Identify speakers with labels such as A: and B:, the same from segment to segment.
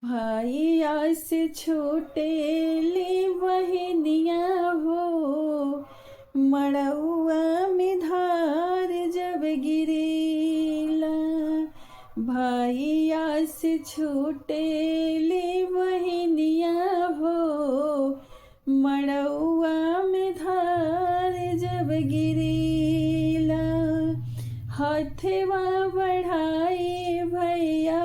A: भैया से छोटे ले बहनिया हो, मड़उआ में धार जब गिरेला। भैया से छोटे ले बहनिया हो, मड़उआ में धार जब गिरेला। हथवा बढ़ाए भैया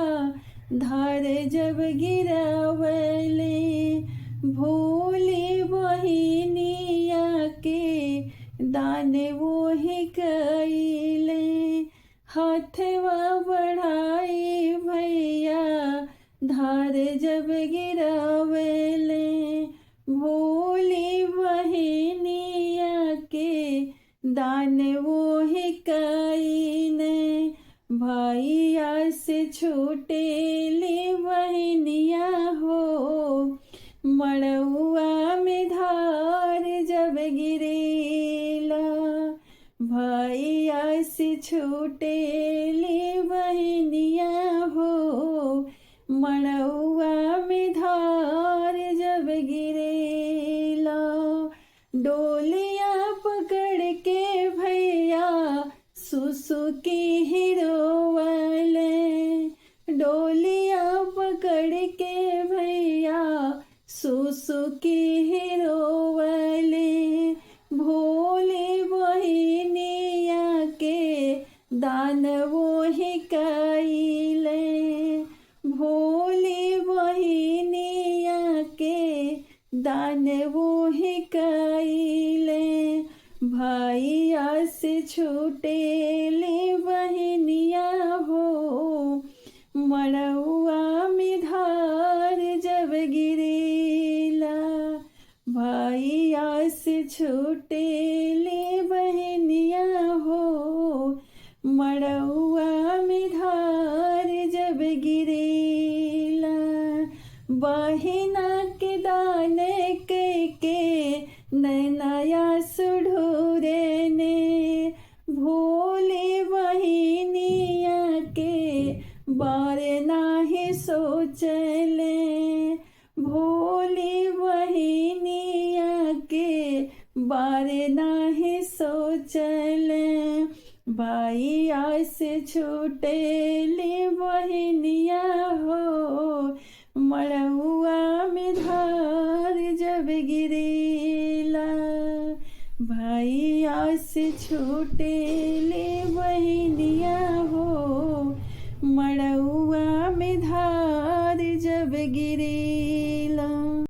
A: धार जब गिरावले, भोले बहिनिया के दान वोही कइले। हथवा बढ़ाए भैया धार जब गिरावले, भोले बहिनिया के दान वोही कइले। भैया से छोटे ले बहनिया हो, मड़उआ में धार जब गिरेला। भैया से छोटे ले बहनिया हो, मड़उआ में धार जब गिरेला। डोलिया पकड़ के भैया सुसुकी हिरोवले, डोलिया पकड़ के भैया सुसुकी हिरोवले। भोले बहिनिया के दान वोही कइले, भोले बहिनिया के दान वोही कइले। भैया से छोटे ले बहनिया हो, मड़उआ में धार जब गिरेला। भैया से छोटे ले बहनिया हो, मड़उआ में धार जब गिरेला। बहिना के दान के नैनाया सुढोरे ने, भोले बहिनिया के बारे नाही सोचले। भोले बहिनिया के बारे नाही सोचले। भैया से छोटे ले बहनिया हो, मड़उआ में धार जब गिरेला। भैया से छोटे ले बहनिया हो, मड़उआ में धार जब गिरेला।